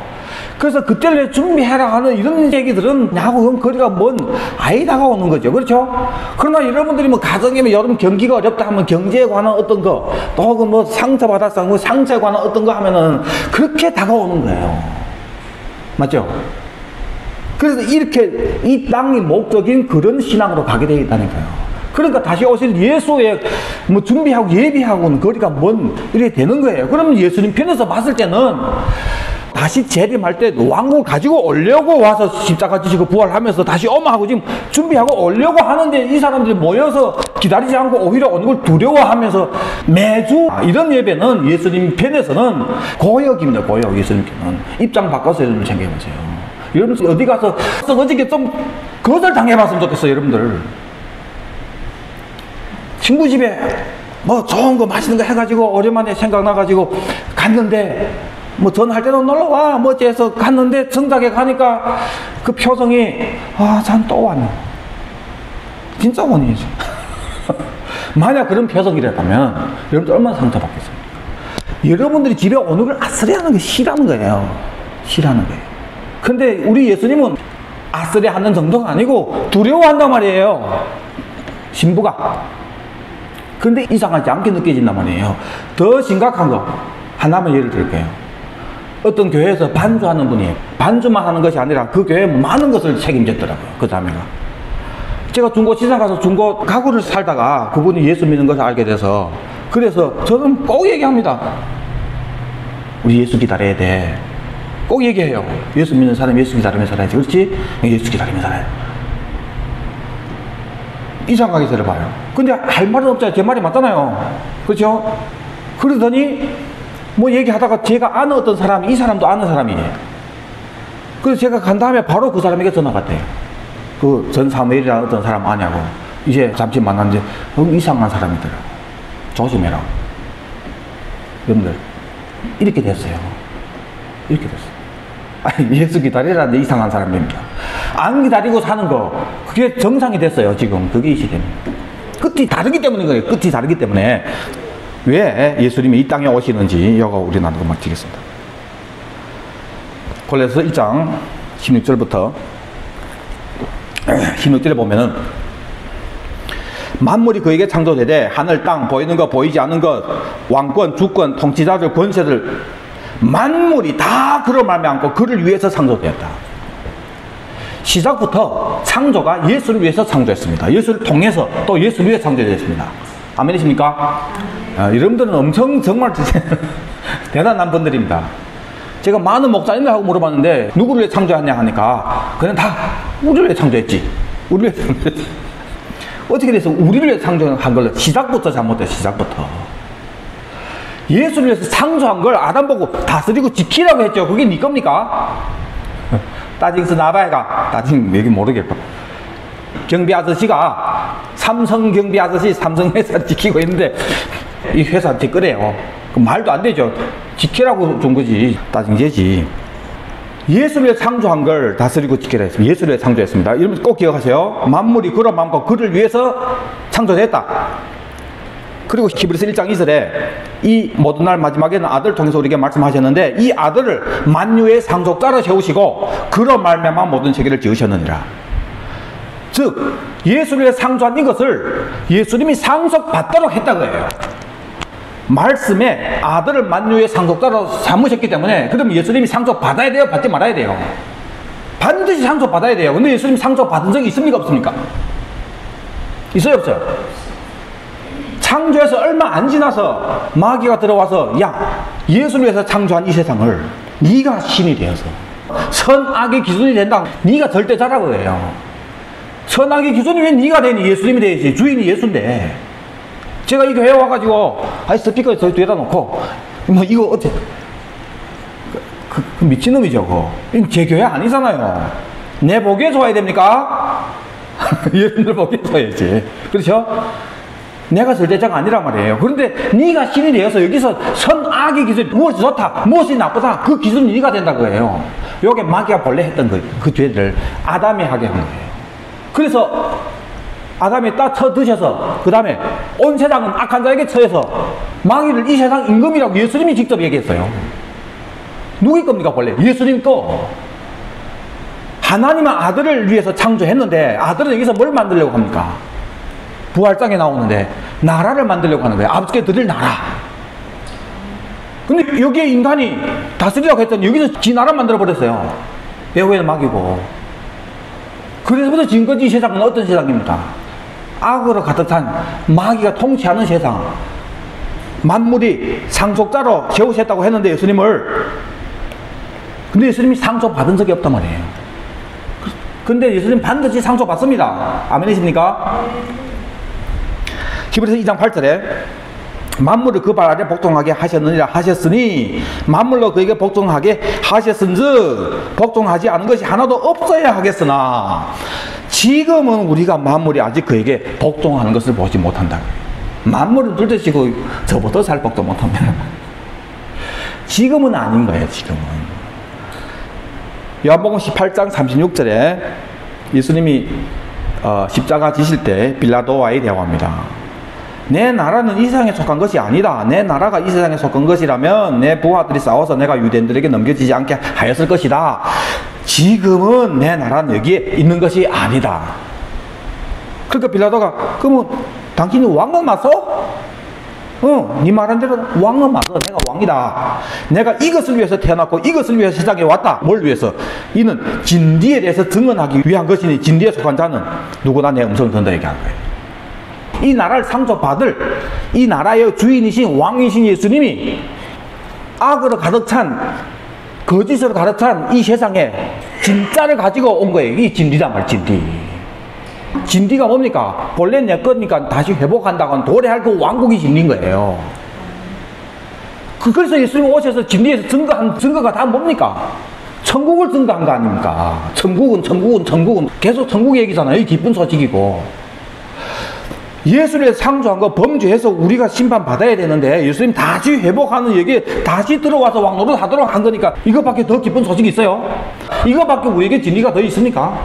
그래서 그때를 준비해라 하는 이런 얘기들은 나하고 거리가 먼 아예 다가오는 거죠. 그렇죠? 그러나 여러분들이 뭐 가정에 여러분 경기가 어렵다 하면 경제에 관한 어떤 거, 또 혹은 뭐 상처받았어, 뭐 상처에 관한 어떤 거 하면은 그렇게 다가오는 거예요. 맞죠? 그래서 이렇게 이 땅이 목적인 그런 신앙으로 가게 되어 있다니까요. 그러니까 다시 오실 예수의 뭐 준비하고 예비하고는 거리가 먼 이렇게 되는 거예요. 그러면 예수님 편에서 봤을 때는 다시 재림할 때 왕국을 가지고 오려고 와서 십자가 지시고 부활하면서 다시 엄하고 지금 준비하고 오려고 하는데 이 사람들이 모여서 기다리지 않고 오히려 오는 걸 두려워하면서 매주 이런 예배는 예수님 편에서는 고역입니다. 고역. 예수님께는 입장 바꿔서 여러분 생각해보세요. 여러분 어디 가서 어저께 좀 거절 당해봤으면 좋겠어요. 여러분들 친구 집에 뭐 좋은 거 맛있는 거 해가지고 오랜만에 생각나가지고 갔는데 뭐 전화할 때도 놀러와 뭐 어째서 갔는데 정작에 가니까 그 표정이 참 또 왔네. 진짜 원인이죠. 만약 그런 표정이랬다면 여러분들 얼마나 상처받겠습니까? 여러분들이 집에 오는 걸 아쓰리하는 게 싫어하는 거예요. 싫어하는 거예요. 근데 우리 예수님은 아쓰리하는 정도가 아니고 두려워한단 말이에요. 신부가. 근데 이상하지 않게 느껴진단 말이에요. 더 심각한 거 하나만 예를 들게요. 어떤 교회에서 반주하는 분이 반주만 하는 것이 아니라 그 교회에 많은 것을 책임졌더라고요. 그 자매가. 제가 중고 시장 가서 중고 가구를 살다가 그분이 예수 믿는 것을 알게 돼서 그래서 저는 꼭 얘기합니다. 우리 예수 기다려야 돼. 꼭 얘기해요. 예수 믿는 사람 예수 기다리며 살아야지. 그렇지? 예수 기다리며 살아야 돼. 이상하게 들어봐요. 근데 할 말은 없잖아요. 제 말이 맞잖아요. 그렇죠? 그러더니 뭐 얘기하다가 제가 아는 어떤 사람이 이 사람도 아는 사람이에요. 그래서 제가 간 다음에 바로 그 사람에게 전화가 왔대요. 그 전 사무엘이라는 어떤 사람 아냐고. 이제 잠시 만났는데 이상한 사람이더라고. 조심해라. 여러분들 이렇게 됐어요. 이렇게 됐어요. 아니, 예수 기다리라는데 이상한 사람입니다. 안 기다리고 사는 거 그게 정상이 됐어요. 지금 그게 이 시대입니다. 끝이 다르기 때문인 거예요. 끝이 다르기 때문에 왜 예수님이 이 땅에 오시는지 이거 우리 나누고 맡기겠습니다. 골로새서 1장 16절부터 16절에 보면은 만물이 그에게 창조되되 하늘 땅 보이는 것 보이지 않는 것 왕권 주권 통치자들 권세들 만물이 다 그로 말미암고 그를 위해서 창조되었다. 시작부터 창조가 예수를 위해서 창조했습니다. 예수를 통해서 또 예수를 위해 창조되었습니다. 아멘이십니까? 여러분들은 엄청 정말 대단한 분들입니다. 제가 많은 목사님들하고 물어봤는데 누구를 위해 창조했냐 하니까 그냥 다 우리를 위해 창조했지. 우리를 위해 창조했지. 어떻게 돼서 우리를 위해 창조한 걸 시작부터 잘못했어. 시작부터. 예수를 위해서 창조한 걸 아담 보고 다스리고 지키라고 했죠. 그게 네 겁니까? 따징스 나바이가 따징 얘기 모르겠고 경비 아저씨가 삼성 경비 아저씨 삼성 회사 지키고 있는데 이 회사 제 거래요. 말도 안 되죠. 지키라고 준 거지. 따징제지. 예수를 위해 창조한 걸 다스리고 지키라 했습니다. 예수를 위해 창조했습니다. 여러분 꼭 기억하세요. 만물이 그로 마음껏 그를 위해서 창조됐다. 그리고 히브리서 1장 2절에 이 모든 날 마지막에는 아들을 통해서 우리에게 말씀하셨는데 이 아들을 만유의 상속자로 세우시고 그로 말미암아 모든 세계를 지으셨느니라. 즉 예수를 위해 창조한 이것을 예수님이 상속받도록 했다고 해요. 말씀에 아들을 만유의 상속자로 삼으셨기 때문에 그럼 예수님이 상속받아야 돼요? 받지 말아야 돼요? 반드시 상속받아야 돼요. 근데 예수님 상속받은 적이 있습니까? 없습니까? 있어요? 없어요? 창조해서 얼마 안 지나서 마귀가 들어와서 야, 예수를 위해서 창조한 이 세상을 네가 신이 되어서 선악의 기준이 된다. 네가 절대자라고 해요. 선악의 기준이 왜 네가 되니? 예수님이 되지. 주인이 예수인데. 제가 이 교회 와가지고 스피커에 저 뒤에다 놓고 뭐 이거 어째 그 미친놈이죠. 그거. 제 교회 아니잖아요. 내 보기에 좋아야 됩니까? 여러분들 보기에 좋아야지. 그렇죠? 내가 절대자가 아니란 말이에요. 그런데 네가 신이 되어서 여기서 선악의 기준, 무엇이 좋다, 무엇이 나쁘다, 그 기준이 네가 된다고 해요. 요게 마귀가 본래 했던 그 죄를 아담이 하게 한 거예요. 그래서 아담이 딱 쳐드셔서 그 다음에 온 세상은 악한 자에게 처해서 마귀를 이 세상 임금이라고 예수님이 직접 얘기했어요. 누구의 겁니까 본래? 예수님 거. 하나님은 아들을 위해서 창조했는데 아들은 여기서 뭘 만들려고 합니까? 부활장에 나오는데 나라를 만들려고 하는 거예요. 아버지께 드릴 나라. 근데 여기에 인간이 다스리라고 했더니 여기서 지 나라 만들어 버렸어요. 배후에는 마귀고. 그래서부터 지금까지 이 세상은 어떤 세상입니까? 악으로 가득 찬 마귀가 통치하는 세상. 만물이 상속자로 세우셨다고 했는데 예수님을, 근데 예수님이 상속받은 적이 없단 말이에요. 근데 예수님 반드시 상속받습니다. 아멘이십니까? 히브리서 2장 8절에 만물을 그 발 아래 복종하게 하셨느니라 하셨으니 만물로 그에게 복종하게 하셨은즉 복종하지 않은 것이 하나도 없어야 하겠으나 지금은 우리가 만물이 아직 그에게 복종하는 것을 보지 못한다. 만물은 둘째치고 저보다 잘 복종 못합니다. 지금은 아닌 거예요. 지금은. 요한복음 18장 36절에 예수님이 십자가 지실 때 빌라도와의 대화입니다. 내 나라는 이 세상에 속한 것이 아니다. 내 나라가 이 세상에 속한 것이라면 내 부하들이 싸워서 내가 유대인들에게 넘겨지지 않게 하였을 것이다. 지금은 내 나라는 여기에 있는 것이 아니다. 그러니까 빌라도가 그러면 당신이 왕은 맞어? 네 말한 대로 왕은 맞아. 내가 왕이다. 내가 이것을 위해서 태어났고 이것을 위해서 세상에 왔다. 뭘 위해서? 이는 진리에 대해서 증언하기 위한 것이니 진리에 속한 자는 누구나 내 음성을 듣는다 얘기하는 거예요. 이 나라를 상속받을 이 나라의 주인이신 왕이신 예수님이 악으로 가득 찬 거짓으로 가득 찬 이 세상에 진짜를 가지고 온 거예요. 이 진리란 말, 진리. 진리가 뭡니까? 본래 내 거니까 다시 회복한다고 하는 도래할 그 왕국이 진리인 거예요. 그래서 예수님 오셔서 진리에서 증거한 증거가 다 뭡니까? 천국을 증거한 거 아닙니까? 천국은 계속 천국 얘기잖아요. 이 기쁜 소식이고. 예수를 상주한 거 범죄해서 우리가 심판받아야 되는데 예수님 다시 회복하는 얘기에 다시 들어와서 왕노릇 하도록 한 거니까 이거밖에 더 기쁜 소식이 있어요? 이거밖에 우리에게 진리가 더 있습니까?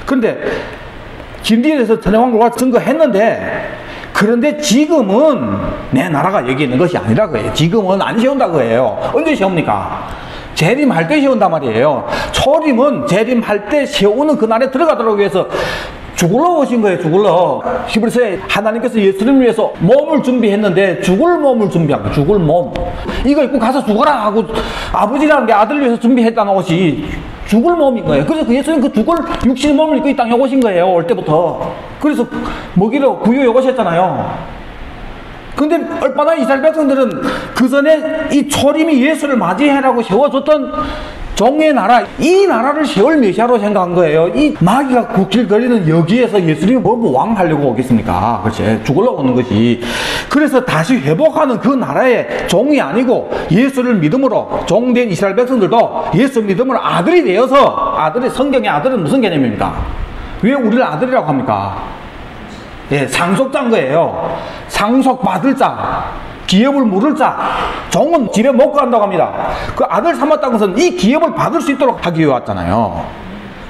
그런데 진리에 대해서 전해왕국과 증거했는데 그런데 지금은 내 나라가 여기 있는 것이 아니라고 해요. 지금은 안 세운다고 해요. 언제 세웁니까? 재림할 때 세운단 말이에요. 초림은 재림할 때 세우는 그날에 들어가도록 위해서 죽을러 오신 거예요. 죽을러. 히브리서에 하나님께서 예수님을 위해서 몸을 준비했는데 죽을 몸을 준비한 거예요. 죽을 몸. 이거 입고 가서 죽어라 하고 아버지라는 게 아들을 위해서 준비했다는 것이 죽을 몸인 거예요. 그래서 그 예수님 그 죽을 육신의 몸을 입고 이 땅에 오신 거예요. 올 때부터. 그래서 먹이로 구유에 오셨잖아요. 근데 얼마나 이스라엘 백성들은 그 전에 이 초림이 예수를 맞이해라고 세워줬던 종의 나라, 이 나라를 세월 메시아로 생각한 거예요. 이 마귀가 굽실거리는 여기에서 예수님이 뭐 왕 하려고 오겠습니까? 그렇지. 죽으려고 오는 것이. 그래서 다시 회복하는 그 나라의 종이 아니고 예수를 믿음으로 종된 이스라엘 백성들도 예수 믿음으로 아들이 되어서, 아들이, 성경의 아들은 무슨 개념입니까? 왜 우리를 아들이라고 합니까? 예, 상속자인 거예요. 상속받을 자. 기업을 물을 자, 종은 집에 못 간다고 합니다. 그 아들 삼았다는 것은 이 기업을 받을 수 있도록 하기 위해 왔잖아요.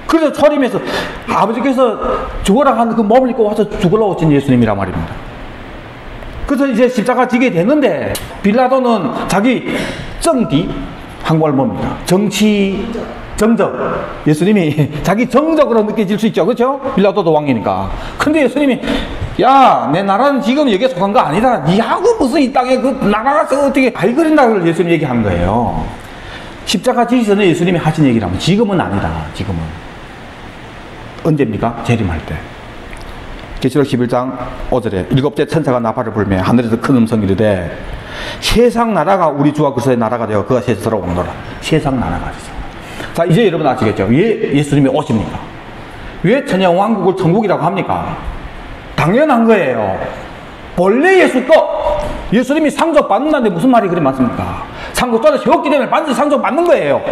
그래서 초림에서 아버지께서 죽으라 하는 그 몸을 입고 와서 죽으러 오신 예수님이란 말입니다. 그래서 이제 십자가 지게 됐는데 빌라도는 자기 정디, 한국말 뭡니까? 정치, 정적. 예수님이 자기 정적으로 느껴질 수 있죠. 그렇죠? 빌라도도 왕이니까. 근데 예수님이 야, 내 나라는 지금 여기에 속한 거 아니다. 니하고 무슨 이 땅에 그 나가서 어떻게 발거린다고 예수님 얘기한 거예요. 십자가 지기 전에 예수님이 하신 얘기라면 지금은 아니다. 지금은. 언제입니까? 재림할 때. 계시록 11장 5절에 일곱째 천사가 나팔을 불며 하늘에서 큰 음성이 이르되 세상 나라가 우리 주와 그리스도의 나라가 되어 그가 세세로 오노라. 세상 나라가 있어. 자, 이제 여러분 아시겠죠? 왜 예수님이 오십니까? 왜 천양 왕국을 천국이라고 합니까? 당연한 거예요. 본래 예수 거 예수님이 상속 받는다는데 무슨 말이 그리 많습니까? 상속자를 세웠기 때문에 반드시 상속 받는 거예요.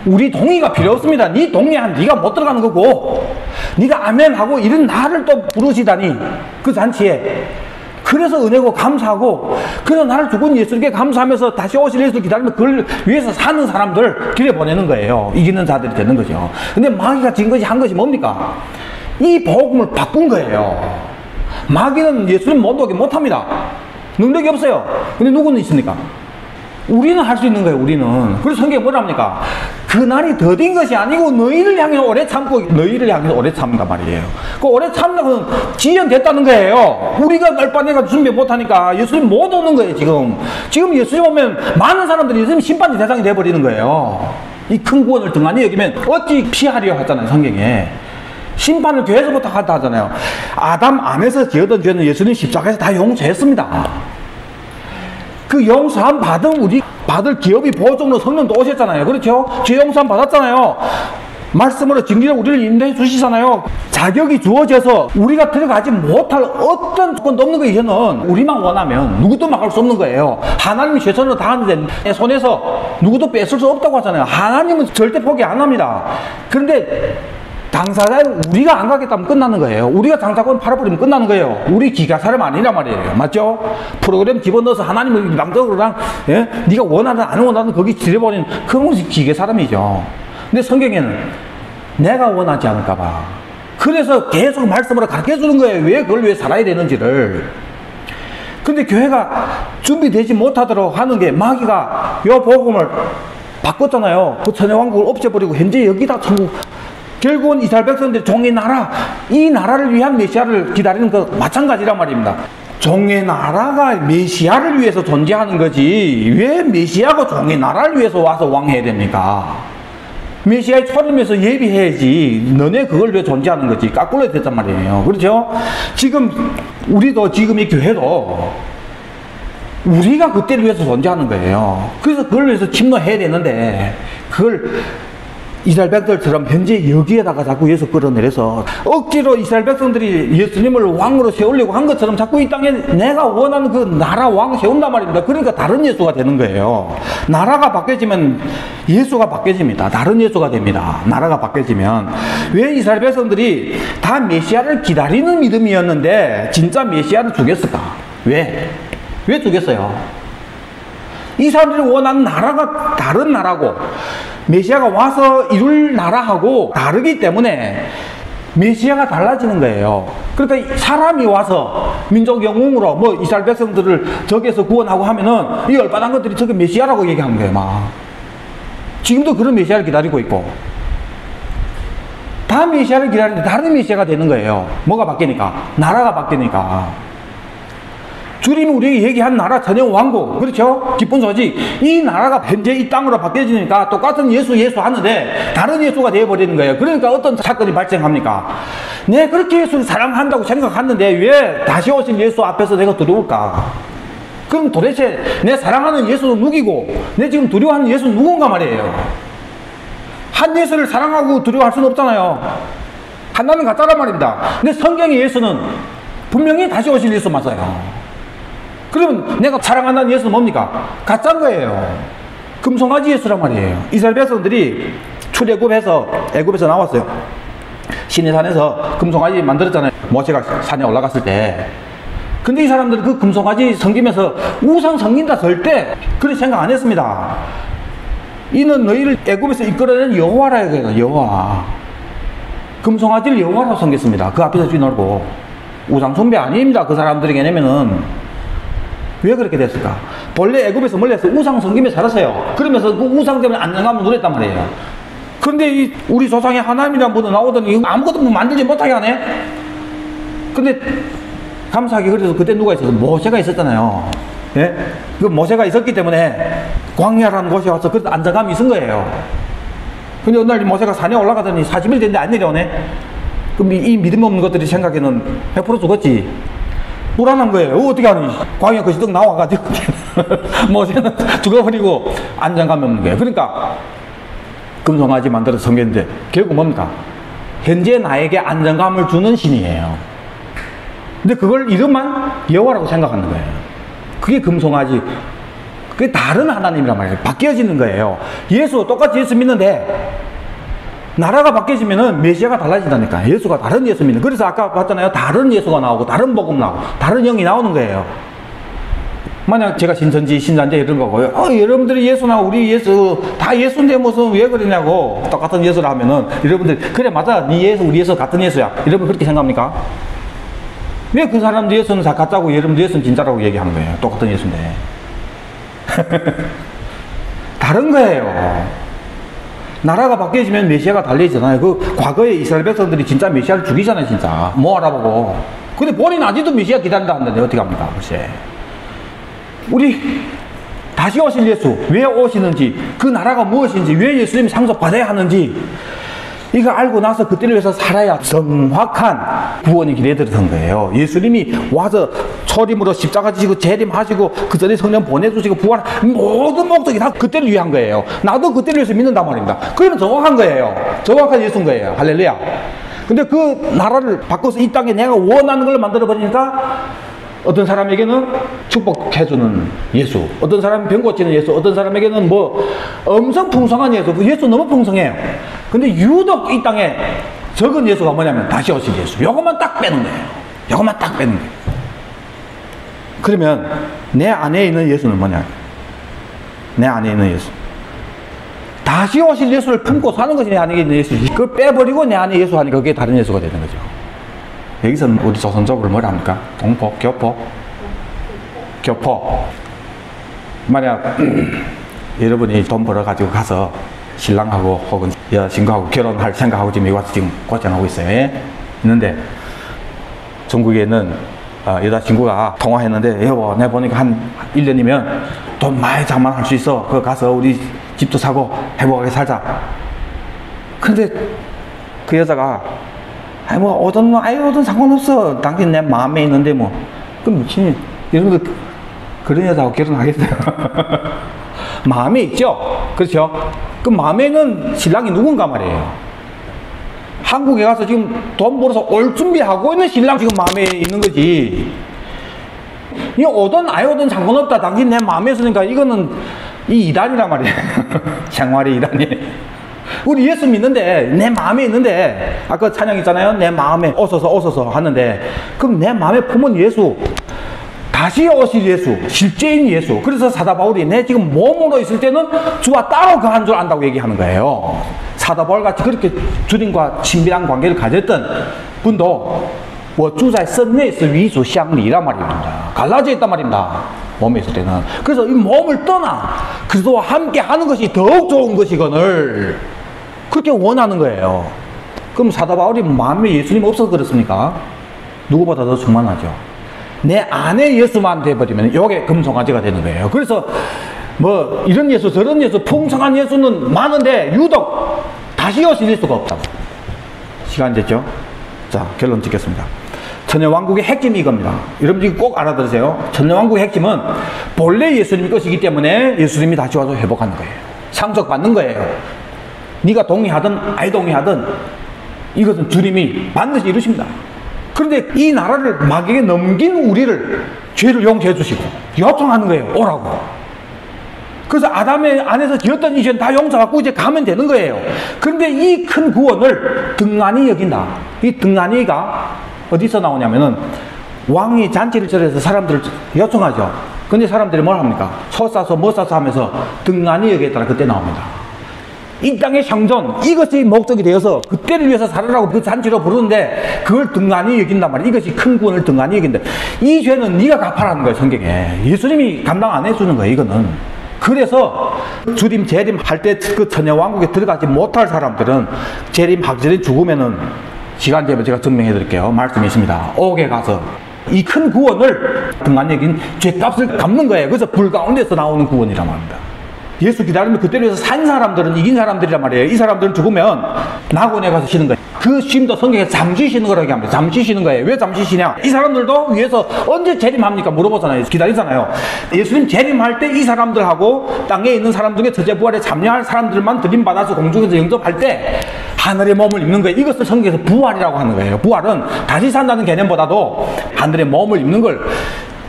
우리 동의가 필요 없습니다. 네 동의한 네가 못 들어가는 거고, 네가 아멘하고 이런 나를 또 부르시다니 그 잔치에. 그래서 은혜고 감사하고, 그래서 나를 죽은 예수님께 감사하면서 다시 오실 예수를 기다리면 그걸 위해서 사는 사람들 길에 보내는 거예요. 이기는 자들이 되는 거죠. 근데 마귀가 지금 한 것이 뭡니까? 이 복음을 바꾼 거예요. 마귀는 예수님 못 오게 못합니다. 능력이 없어요. 근데 누구는 있습니까? 우리는 할 수 있는 거예요. 우리는. 그래서 성경이 뭐랍니까? 그날이 더딘 것이 아니고 너희를 향해서 오래 참고 너희를 향해서 오래 참는단 말이에요. 그 오래 참는 건 지연됐다는 거예요. 우리가 널빤해가 준비 못하니까 예수님 못 오는 거예요. 지금 예수님 오면 많은 사람들이 예수님 심판의 대상이 돼버리는 거예요. 이 큰 구원을 등한히 여기면 어찌 피하려 하잖아요. 성경에 심판을 교회에서부터 한다 하잖아요. 아담 안에서 지었던 죄는 예수님 십자가에서 다 용서했습니다. 그 용서함 받은 우리 받을 기업이 보증으로 성령도 오셨잖아요. 그렇죠? 죄 용서함 받았잖아요. 말씀으로 진리로 우리를 인도해 주시잖아요. 자격이 주어져서 우리가 들어가지 못할 어떤 조건도 없는 거예요. 이제는 우리만 원하면 누구도 막을 수 없는 거예요. 하나님이 최선을 다하는데 내 손에서 누구도 뺏을 수 없다고 하잖아요. 하나님은 절대 포기 안 합니다. 그런데 당사자는 우리가 안 가겠다면 끝나는 거예요. 우리가 당사권 팔아버리면 끝나는 거예요. 우리 기가 사람 아니란 말이에요. 맞죠? 프로그램 집어넣어서 하나님을 망적으로랑, 예? 네가 원하든 안 원하든 거기 지려버리는 그건 기계 사람이죠. 근데 성경에는 내가 원하지 않을까봐. 그래서 계속 말씀으로 가르쳐 주는 거예요. 왜 그걸 왜 살아야 되는지를. 근데 교회가 준비되지 못하도록 하는 게 마귀가 요 복음을 바꿨잖아요. 그 천여왕국을 없애버리고 현재 여기다 천국. 결국은 이스라엘 백성들이 종의 나라, 이 나라를 위한 메시아를 기다리는 것 마찬가지란 말입니다. 종의 나라가 메시아를 위해서 존재하는 거지 왜 메시아가 종의 나라를 위해서 와서 왕해야 됩니까? 메시아의 초림에서 예비해야지. 너네 그걸 왜 존재하는 거지? 까꿀러야 됐단 말이에요. 그렇죠? 지금 우리도 지금 이 교회도 우리가 그때를 위해서 존재하는 거예요. 그래서 그걸 위해서 침노해야 되는데 그걸 이스라엘 백성들처럼 현재 여기에다가 자꾸 예수 끌어내려서 억지로 이스라엘 백성들이 예수님을 왕으로 세우려고 한 것처럼 자꾸 이 땅에 내가 원하는 그 나라 왕 세운단 말입니다. 그러니까 다른 예수가 되는 거예요. 나라가 바뀌어지면 예수가 바뀌어집니다. 다른 예수가 됩니다. 나라가 바뀌어지면. 왜 이스라엘 백성들이 다 메시아를 기다리는 믿음이었는데 진짜 메시아를 죽였을까? 왜 죽였어요? 이 사람들이 원하는 나라가 다른 나라고 메시아가 와서 이룰 나라하고 다르기 때문에 메시아가 달라지는 거예요. 그러니까 사람이 와서 민족 영웅으로 뭐 이스라엘 백성들을 저기에서 구원하고 하면은 이 열받은 것들이 저게 메시아라고 얘기하는 거예요. 막 지금도 그런 메시아를 기다리고 있고 다 메시아를 기다리는데 다른 메시아가 되는 거예요. 뭐가 바뀌니까? 나라가 바뀌니까. 주님이 우리에게 얘기한 나라 전형 왕국, 그렇죠? 기쁜 소식. 이 나라가 현재 이 땅으로 바뀌어지니까 똑같은 예수 하는데 다른 예수가 되어버리는 거예요. 그러니까 어떤 사건이 발생합니까? 내가 그렇게 예수를 사랑한다고 생각했는데 왜 다시 오신 예수 앞에서 내가 두려울까? 그럼 도대체 내 사랑하는 예수는 누구고 내 지금 두려워하는 예수는 누군가 말이에요. 한 예수를 사랑하고 두려워할 수는 없잖아요. 하나는 가짜란 말입니다. 근데 성경의 예수는 분명히 다시 오실 예수 맞아요. 그러면 내가 사랑한다는 예수는 뭡니까? 가짜인 거예요. 금송아지 예수란 말이에요. 이스라엘 백성들이 출애굽해서 애굽에서 나왔어요. 시내산에서 금송아지 만들었잖아요. 모세가 산에 올라갔을 때. 근데 이 사람들은 그 금송아지 섬기면서 우상 섬긴다 절대 그런 생각 안 했습니다. 이는 너희를 애굽에서 이끌어낸 여호와라 해요. 여호와. 금송아지를 여호와라고 섬겼습니다. 그 앞에서 뛰놀고. 우상 숭배 아닙니다. 그 사람들에게. 왜냐면은 왜 그렇게 됐을까? 본래 애굽에서 멀리서 우상 섬기며 살았어요. 그러면서 그 우상 때문에 안정감을 누렸단 말이에요. 그런데 우리 조상의 하나님이라는 분은 나오더니 아무것도 만들지 못하게 하네? 근데 감사하게 그래서 그때 누가 있었어? 모세가 있었잖아요. 예? 그 모세가 있었기 때문에 광야라는 곳에 와서 그래도 안정감이 있은 거예요. 근데 어느 날 모세가 산에 올라가더니 40일 됐는데 안 내려오네? 그럼 이 믿음 없는 것들이 생각에는 100% 죽었지. 불안한 거예요. 어떻게 하니? 광야 거시떡 나와가지고 모세는 죽어버리고 안정감이 없는 거예요. 그러니까 금송아지 만들어서 섬겼는데 결국 뭡니까? 현재 나에게 안정감을 주는 신이에요. 근데 그걸 이름만 여호와라고 생각하는 거예요. 그게 금송아지. 그게 다른 하나님이란 말이에요. 바뀌어지는 거예요. 예수 똑같이 예수 믿는데 나라가 바뀌어지면은 메시아가 달라진다니까. 예수가 다른 예수 믿는. 그래서 아까 봤잖아요. 다른 예수가 나오고 다른 복음 나오고 다른 영이 나오는 거예요. 만약 제가 신천지 신자인데 이런 거고요. 여러분들이 예수나 우리 예수 다 예수인데 무슨 왜 그러냐고 똑같은 예수를 하면은 여러분들이 그래 맞아 네 예수 우리 예수 같은 예수야. 여러분 그렇게 생각합니까? 왜 그 사람들 예수는 다 가짜고 여러분들 예수는 진짜라고 얘기하는 거예요. 똑같은 예수인데. 다른 거예요. 나라가 바뀌어지면 메시아가 달라지잖아요. 그 과거에 이스라엘 백성들이 진짜 메시아를 죽이잖아요, 진짜. 뭐 알아보고. 근데 본인 아직도 메시아 기다린다 하는데 어떻게 합니까, 글쎄. 우리 다시 오실 예수, 왜 오시는지, 그 나라가 무엇인지, 왜 예수님이 상속받아야 하는지, 이거 알고 나서 그때를 위해서 살아야 정확한 구원이 길에 들어선 거예요. 예수님이 와서 초림으로 십자가 지시고 재림하시고 그 전에 성령 보내주시고 부활 모든 목적이 다 그때를 위한 거예요. 나도 그때를 위해서 믿는단 말입니다. 그건 정확한 거예요. 정확한 예수인 거예요. 할렐루야. 근데 그 나라를 바꿔서 이 땅에 내가 원하는 걸 만들어 버리니까 어떤 사람에게는 축복해주는 예수, 어떤 사람은 병 고치는 예수, 어떤 사람에게는 뭐 엄청 풍성한 예수, 그 예수 너무 풍성해요. 근데 유독 이 땅에 적은 예수가 뭐냐면 다시 오실 예수. 요것만 딱 빼는 거예요. 요것만 딱 빼는 거예요. 그러면 내 안에 있는 예수는 뭐냐? 내 안에 있는 예수. 다시 오실 예수를 품고 사는 것이 내 안에 있는 예수지. 그걸 빼버리고 내 안에 예수 하니까 그게 다른 예수가 되는 거죠. 여기서는 우리 조선족으로 뭐라 합니까? 동포, 교포? 교포. 만약 여러분이 돈 벌어가지고 가서 신랑하고 혹은 여자친구하고 결혼할 생각하고 지금 여기 와서 지금 고생하고 있어요. 예? 있는데 중국에는 여자친구가 통화했는데 여보 내가 보니까 한 1년이면 돈 많이 장만할 수 있어. 그거 가서 우리 집도 사고 행복하게 살자. 근데 그 여자가 아이 뭐 오든 상관없어. 당신 내 마음에 있는데 뭐 그럼 미친이 여러분들 그런 여자하고 결혼하겠어요? 마음에 있죠? 그렇죠? 그 마음에는 신랑이 누군가 말이에요. 한국에 가서 지금 돈 벌어서 올 준비하고 있는 신랑 지금 마음에 있는 거지. 이 오든 아이 오든 상관없다. 당신 내 마음에 있으니까 이거는 이 이단이란 말이에요. 생활의 이단이. 우리 예수 믿는데 내 마음에 있는데 아까 찬양 있잖아요. 내 마음에 오소서 하는데 그럼 내 마음에 품은 예수 다시 오실 예수 실제인 예수. 그래서 사도 바울이 내 지금 몸으로 있을 때는 주와 따로 거한 줄 안다고 얘기하는 거예요. 사도 바울 같이 그렇게 주님과 친밀한 관계를 가졌던 분도 뭐 주자의 선내에서 위수相离란 말입니다. 갈라져 있단 말입니다. 몸에 있을 때는. 그래서 이 몸을 떠나 그리스도와 함께 하는 것이 더욱 좋은 것이거늘 그렇게 원하는 거예요. 그럼 사도 바울이 마음에 예수님 없어서 그렇습니까? 누구보다 더 충만하죠. 내 안에 예수만 돼버리면 이게 금송아지가 되는 거예요. 그래서 뭐 이런 예수 저런 예수 풍성한 예수는 많은데 유독 다시 오실 예수가 없다고. 시간 됐죠? 자 결론 짓겠습니다. 천년왕국의 핵심이 이겁니다. 여러분들이 꼭 알아들으세요. 천년왕국의 핵심은 본래 예수님 것이기 때문에 예수님이 다시 와서 회복하는 거예요. 상속받는 거예요. 네가 동의하든 아니 동의하든 이것은 주님이 반드시 이루십니다. 그런데 이 나라를 마귀에게 넘긴 우리를 죄를 용서해 주시고 요청하는 거예요. 오라고. 그래서 아담의 안에서 지었던 이 죄는 다 용서받고 이제 가면 되는 거예요. 그런데 이 큰 구원을 등한히 여긴다. 이 등한히가 어디서 나오냐면은 왕이 잔치를 차려서 사람들을 요청하죠. 근데 사람들이 뭘 합니까? 소 싸서 뭐 싸서 하면서 등한히 여기에따라 그때 나옵니다. 이 땅의 생존 이것이 목적이 되어서 그때를 위해서 살아라고 그 잔치로 부르는데 그걸 등한히 여긴단 말이에요. 이것이 큰 구원을 등한히 여긴다. 이 죄는 네가 갚아라는 거예요. 성경에. 예수님이 감당 안 해주는 거예요. 이거는. 그래서 주님 재림 할 때 그 천년왕국에 들어가지 못할 사람들은 재림 확실히 죽으면은 시간 되면 제가 증명해 드릴게요. 말씀이 있습니다. 옥에 가서 이 큰 구원을 등한히 여긴 죄값을 갚는 거예요. 그래서 불 가운데서 나오는 구원이란 말입니다. 예수 기다리면 그때를 위해서 산 사람들은 이긴 사람들이란 말이에요. 이 사람들은 죽으면 낙원에 가서 쉬는 거예요. 그 쉼도 성경에 잠시 쉬는 거라고 합니다. 잠시 쉬는 거예요. 왜 잠시 쉬냐? 이 사람들도 위에서 언제 재림합니까? 물어보잖아요. 기다리잖아요. 예수님 재림할 때 이 사람들하고 땅에 있는 사람 중에 저제부활에 참여할 사람들만 들림받아서 공중에서 영접할 때 하늘의 몸을 입는 거예요. 이것을 성경에서 부활이라고 하는 거예요. 부활은 다시 산다는 개념보다도 하늘의 몸을 입는 걸,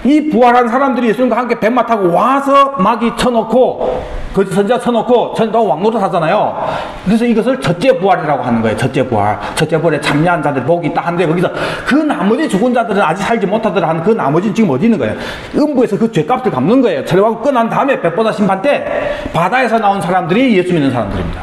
이 부활한 사람들이 예수님과 함께 뱀마 타고 와서 마귀 쳐놓고 그 선지자 쳐놓고 천도 왕노릇 하잖아요. 그래서 이것을 첫째 부활이라고 하는 거예요. 첫째 부활. 첫째 부활에 참여한 자들 복이 있다 한데, 거기서 그 나머지 죽은 자들은 아직 살지 못하더라 하는 그 나머지는 지금 어디 있는 거예요? 음부에서 그 죄값을 갚는 거예요. 철회하고 끝난 다음에 백보다 심판 때 바다에서 나온 사람들이 예수 믿는 사람들입니다.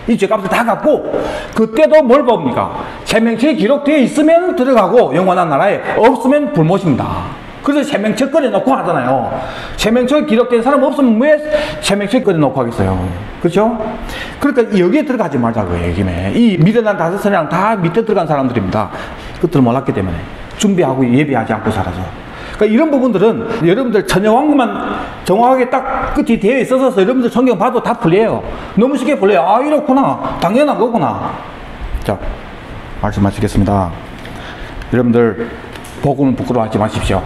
이 죄값을 다 갚고 그때도 뭘 봅니까? 생명책에 기록되어 있으면 들어가고 영원한 나라에, 없으면 불못입니다. 그래서 생명책 꺼내놓고 하잖아요. 생명책에 기록된 사람 없으면 왜 생명책 꺼내놓고 하겠어요? 그렇죠? 그러니까 여기에 들어가지 말자고요. 여기에 이 미련한 다섯 사람 다 밑에 들어간 사람들입니다. 그것들을 몰랐기 때문에 준비하고 예비하지 않고 살아서. 그러니까 이런 부분들은 여러분들 천여왕국만 정확하게 딱 끝이 되어 있어서 여러분들 성경 봐도 다 풀려요. 너무 쉽게 풀려요. 아, 이렇구나. 당연한 거구나. 자, 말씀하시겠습니다. 여러분들 복음은 부끄러워하지 마십시오.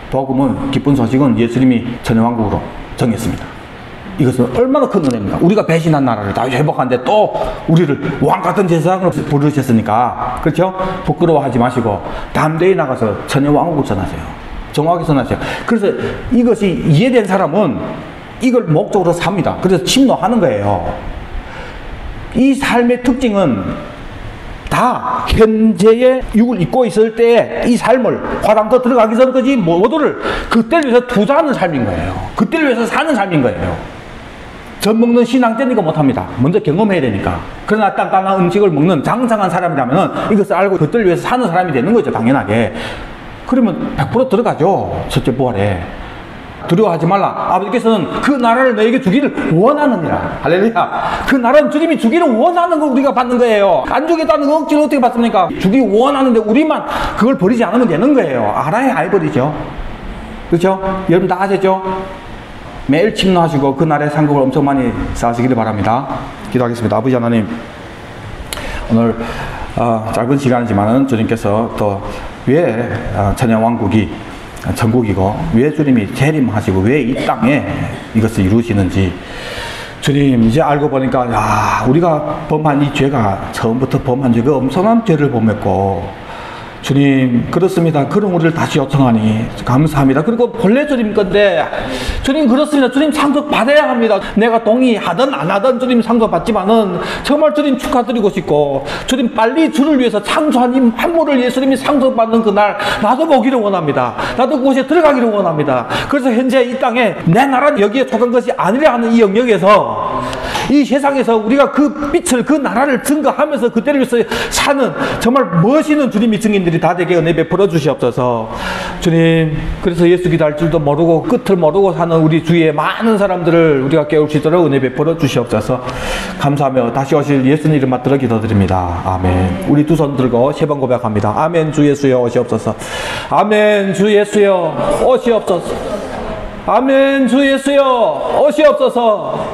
복음은, 기쁜 소식은 예수님이 천여왕국으로 정했습니다. 이것은 얼마나 큰 은혜입니까? 우리가 배신한 나라를 다 회복하는데 또 우리를 왕같은 제사장으로 부르셨으니까, 그렇죠? 부끄러워하지 마시고 담대히 나가서 천여왕국을 전하세요. 정확하게 전하세요. 그래서 이것이 이해된 사람은 이걸 목적으로 삽니다. 그래서 침노하는 거예요. 이 삶의 특징은 다 현재의 육을 입고 있을 때 이 삶을 화장터 들어가기 전까지 모두를 그때를 위해서 투자하는 삶인 거예요. 그때를 위해서 사는 삶인 거예요. 젖 먹는 신앙 때는 이거 못합니다. 먼저 경험해야 되니까. 그러나 단단한 음식을 먹는 장성한 사람이라면 이것을 알고 그때를 위해서 사는 사람이 되는 거죠. 당연하게. 그러면 100% 들어가죠. 첫째 부활에. 두려워하지 말라. 아버지께서는 그 나라를 너에게 주기를 원하느니라. 할렐루야. 그 나라는 주님이 주기를 원하는 걸 우리가 받는 거예요. 안 주겠다는 거 억지로 어떻게 받습니까? 주기 원하는데 우리만 그걸 버리지 않으면 되는 거예요. 알아야 알 버리죠. 그렇죠? 여러분 다 아시죠? 매일 침노하시고 그 나라의 상급을 엄청 많이 쌓으시기를 바랍니다. 기도하겠습니다. 아버지 하나님, 오늘 짧은 시간이지만은 주님께서 또 왜 천여왕국이 천국이고 왜 주님이 재림하시고 왜 이 땅에 이것을 이루시는지 주님 이제 알고 보니까, 야, 우리가 범한 이 죄가, 처음부터 범한 죄가 엄청난 죄를 범했고, 주님 그렇습니다. 그럼 우리를 다시 요청하니 감사합니다. 그리고 본래 주님 건데 주님 그렇습니다. 주님 상속 받아야 합니다. 내가 동의하든 안 하든 주님 상속 받지만은 정말 주님 축하드리고 싶고, 주님 빨리 주를 위해서 창조한 이 만물을 예수님이 상속받는 그날 나도 보기를 원합니다. 나도 그곳에 들어가기를 원합니다. 그래서 현재 이 땅에 내 나라는 여기에 속한 것이 아니라 하는 이 영역에서, 이 세상에서 우리가 그 빛을, 그 나라를 증거하면서 그때를 위해서 사는 정말 멋있는 주님이 증인들이 다 되게 은혜 베풀어 주시옵소서. 주님, 그래서 예수 기도할 줄도 모르고 끝을 모르고 사는 우리 주위의 많은 사람들을 우리가 깨울 수 있도록 은혜 베풀어 주시옵소서. 감사하며 다시 오실 예수님 이름 받들어 기도드립니다. 아멘. 우리 두 손 들고 세 번 고백합니다. 아멘. 주 예수여 오시옵소서. 아멘. 주 예수여 오시옵소서. 아멘. 주 예수여 오시옵소서.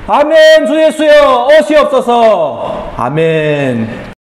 아멘. 주 예수여 오시옵소서. 아멘.